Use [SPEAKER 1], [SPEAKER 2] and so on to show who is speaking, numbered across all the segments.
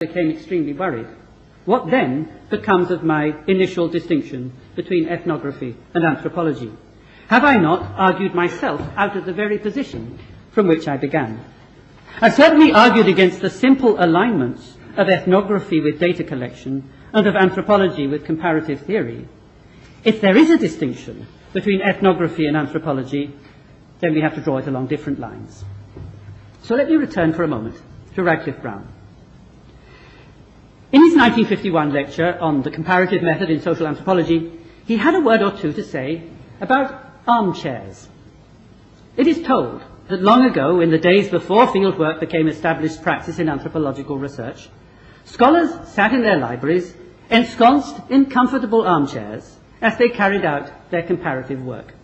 [SPEAKER 1] became extremely worried. What then becomes of my initial distinction between ethnography and anthropology? Have I not argued myself out of the very position from which I began? I've certainly argued against the simple alignments of ethnography with data collection and of anthropology with comparative theory. If there is a distinction between ethnography and anthropology, then we have to draw it along different lines. So let me return for a moment to Radcliffe-Brown. In his 1951 lecture on the comparative method in social anthropology, he had a word or two to say about armchairs. It is told that long ago, in the days before fieldwork became established practice in anthropological research, scholars sat in their libraries, ensconced in comfortable armchairs, as they carried out their comparative work.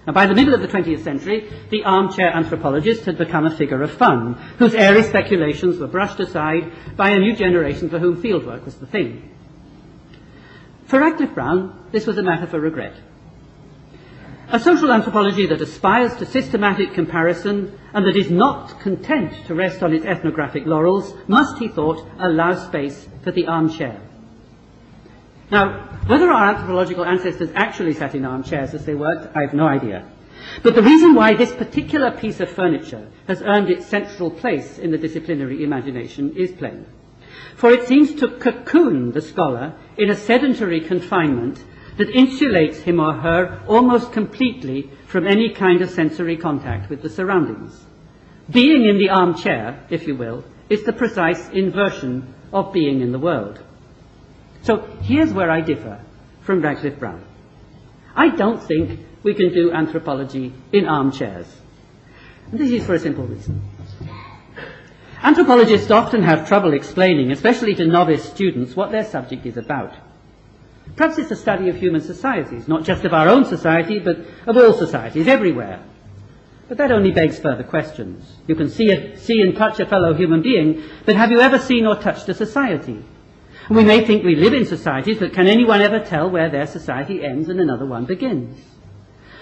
[SPEAKER 1] And by the middle of the 20th century, the armchair anthropologist had become a figure of fun, whose airy speculations were brushed aside by a new generation for whom fieldwork was the thing. For Radcliffe-Brown, this was a matter for regret. A social anthropology that aspires to systematic comparison and that is not content to rest on its ethnographic laurels must, he thought, allow space for the armchair. Now, whether our anthropological ancestors actually sat in armchairs as they worked, I have no idea. But the reason why this particular piece of furniture has earned its central place in the disciplinary imagination is plain. For it seems to cocoon the scholar in a sedentary confinement that insulates him or her almost completely from any kind of sensory contact with the surroundings. Being in the armchair, if you will, is the precise inversion of being in the world. So here's where I differ from Radcliffe-Brown. I don't think we can do anthropology in armchairs. And this is for a simple reason. Anthropologists often have trouble explaining, especially to novice students, what their subject is about. Perhaps it's a study of human societies, not just of our own society, but of all societies everywhere. But that only begs further questions. You can see and touch a fellow human being, but have you ever seen or touched a society? We may think we live in societies, but can anyone ever tell where their society ends and another one begins?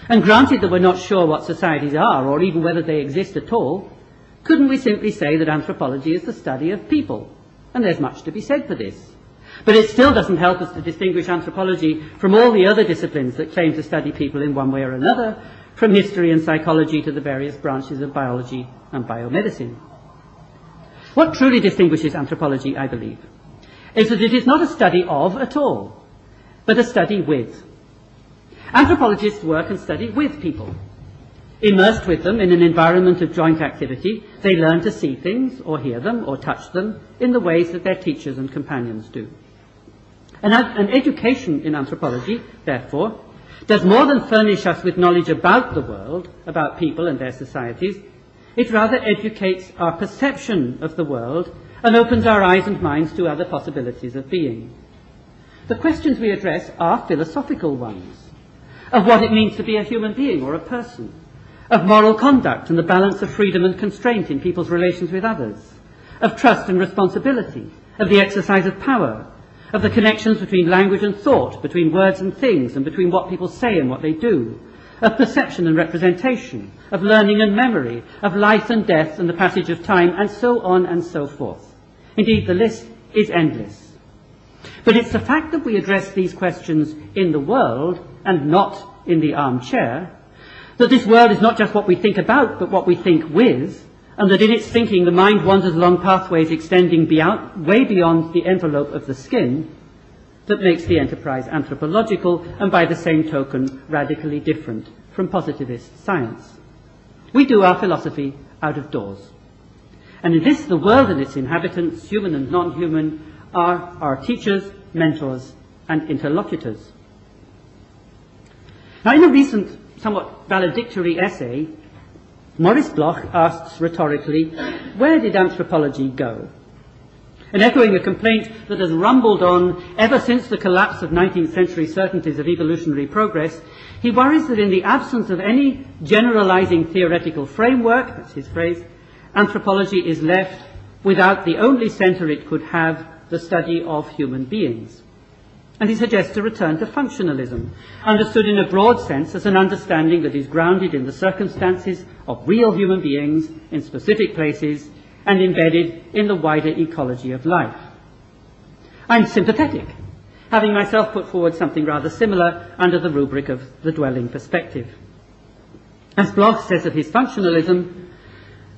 [SPEAKER 1] And granted that we're not sure what societies are, or even whether they exist at all, couldn't we simply say that anthropology is the study of people? And there's much to be said for this. But it still doesn't help us to distinguish anthropology from all the other disciplines that claim to study people in one way or another, from history and psychology to the various branches of biology and biomedicine. What truly distinguishes anthropology, I believe, is that it is not a study of at all, but a study with. Anthropologists work and study with people. Immersed with them in an environment of joint activity, they learn to see things, or hear them, or touch them, in the ways that their teachers and companions do. And an education in anthropology, therefore, does more than furnish us with knowledge about the world, about people and their societies. It rather educates our perception of the world and opens our eyes and minds to other possibilities of being. The questions we address are philosophical ones, of what it means to be a human being or a person, of moral conduct and the balance of freedom and constraint in people's relations with others, of trust and responsibility, of the exercise of power, of the connections between language and thought, between words and things, and between what people say and what they do, of perception and representation, of learning and memory, of life and death and the passage of time, and so on and so forth. Indeed, the list is endless. But it's the fact that we address these questions in the world and not in the armchair, that this world is not just what we think about, but what we think with, and that in its thinking the mind wanders along pathways extending way beyond the envelope of the skin, that makes the enterprise anthropological and by the same token radically different from positivist science. We do our philosophy out of doors. And in this, the world and its inhabitants, human and non-human, are our teachers, mentors, and interlocutors. Now, in a recent, somewhat valedictory essay, Maurice Bloch asks rhetorically, where did anthropology go? And echoing a complaint that has rumbled on ever since the collapse of 19th century certainties of evolutionary progress, he worries that in the absence of any generalizing theoretical framework, that's his phrase, anthropology is left without the only center it could have, the study of human beings. And he suggests a return to functionalism, understood in a broad sense as an understanding that is grounded in the circumstances of real human beings in specific places and embedded in the wider ecology of life. I'm sympathetic, having myself put forward something rather similar under the rubric of the dwelling perspective. As Bloch says of his functionalism,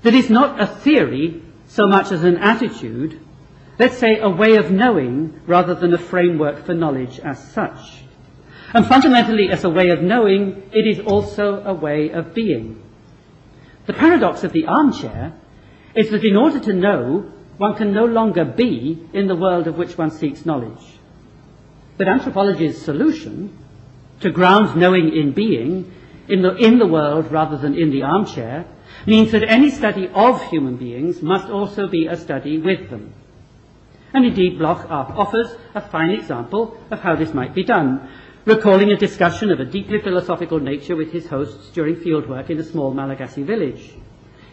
[SPEAKER 1] that is not a theory so much as an attitude, let's say a way of knowing rather than a framework for knowledge as such. And fundamentally, as a way of knowing, it is also a way of being. The paradox of the armchair is that in order to know, one can no longer be in the world of which one seeks knowledge. But anthropology's solution, to ground knowing in being, in the world rather than in the armchair, means that any study of human beings must also be a study with them. And indeed, Bloch offers a fine example of how this might be done, recalling a discussion of a deeply philosophical nature with his hosts during fieldwork in a small Malagasy village.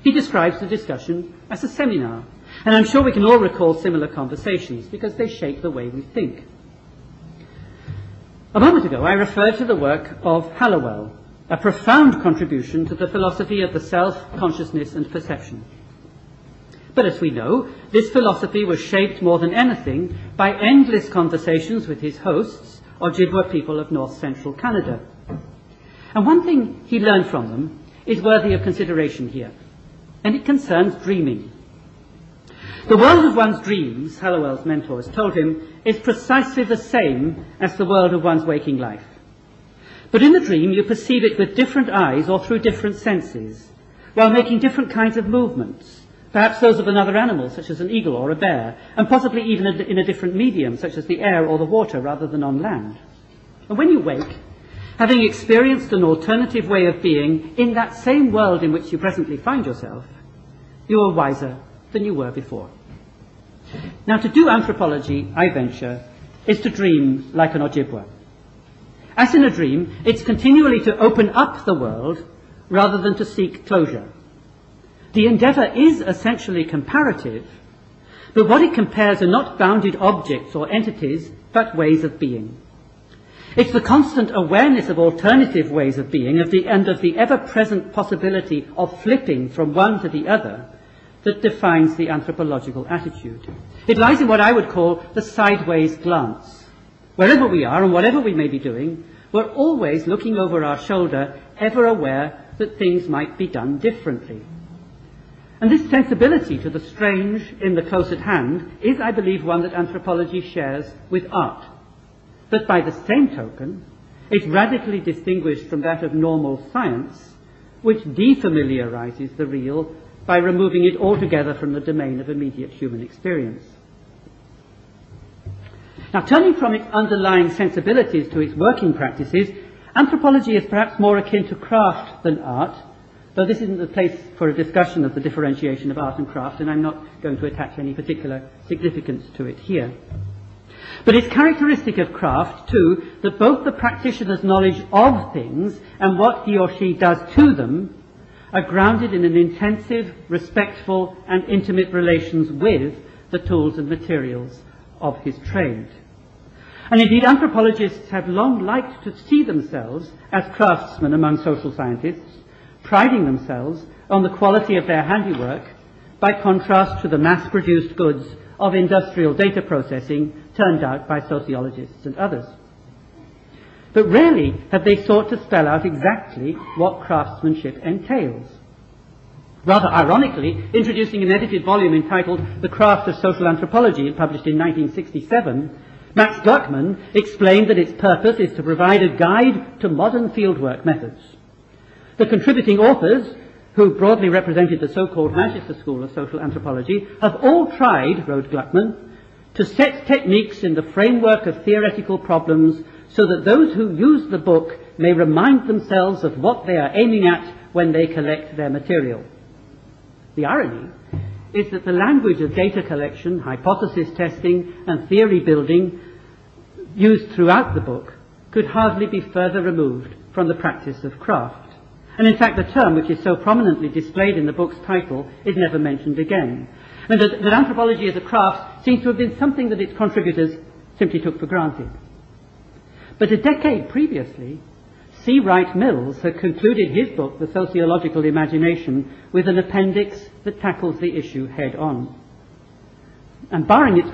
[SPEAKER 1] He describes the discussion as a seminar, and I'm sure we can all recall similar conversations because they shape the way we think. A moment ago, I referred to the work of Hallowell, a profound contribution to the philosophy of the self, consciousness, and perception. But as we know, this philosophy was shaped more than anything by endless conversations with his hosts, Ojibwa people of north-central Canada. And one thing he learned from them is worthy of consideration here, and it concerns dreaming. The world of one's dreams, Hallowell's mentors told him, is precisely the same as the world of one's waking life. But in the dream, you perceive it with different eyes or through different senses, while making different kinds of movements, perhaps those of another animal, such as an eagle or a bear, and possibly even in a different medium, such as the air or the water, rather than on land. And when you wake, having experienced an alternative way of being in that same world in which you presently find yourself, you are wiser than you were before. Now, to do anthropology, I venture, is to dream like an Ojibwa. As in a dream, it's continually to open up the world rather than to seek closure. The endeavour is essentially comparative, but what it compares are not bounded objects or entities, but ways of being. It's the constant awareness of alternative ways of being, and of the ever-present possibility of flipping from one to the other, that defines the anthropological attitude. It lies in what I would call the sideways glance. Wherever we are and whatever we may be doing, we're always looking over our shoulder, ever aware that things might be done differently. And this sensibility to the strange in the close at hand is, I believe, one that anthropology shares with art. But by the same token, it's radically distinguished from that of normal science, which defamiliarizes the real by removing it altogether from the domain of immediate human experience. Now, turning from its underlying sensibilities to its working practices, anthropology is perhaps more akin to craft than art, though this isn't the place for a discussion of the differentiation of art and craft, and I'm not going to attach any particular significance to it here. But it's characteristic of craft, too, that both the practitioner's knowledge of things and what he or she does to them are grounded in an intensive, respectful, and intimate relations with the tools and materials of his trade. And indeed, anthropologists have long liked to see themselves as craftsmen among social scientists, priding themselves on the quality of their handiwork by contrast to the mass-produced goods of industrial data processing turned out by sociologists and others. But rarely have they sought to spell out exactly what craftsmanship entails. Rather ironically, introducing an edited volume entitled The Craft of Social Anthropology, published in 1967, Max Gluckman explained that its purpose is to provide a guide to modern fieldwork methods. The contributing authors, who broadly represented the so-called Manchester School of Social Anthropology, have all tried, wrote Gluckman, to set techniques in the framework of theoretical problems so that those who use the book may remind themselves of what they are aiming at when they collect their material. The irony is that the language of data collection, hypothesis testing, and theory building used throughout the book could hardly be further removed from the practice of craft. And in fact, the term, which is so prominently displayed in the book's title, is never mentioned again. And that anthropology as a craft seems to have been something that its contributors simply took for granted. But a decade previously, C. Wright Mills had concluded his book, The Sociological Imagination, with an appendix that tackles the issue head on. And barring its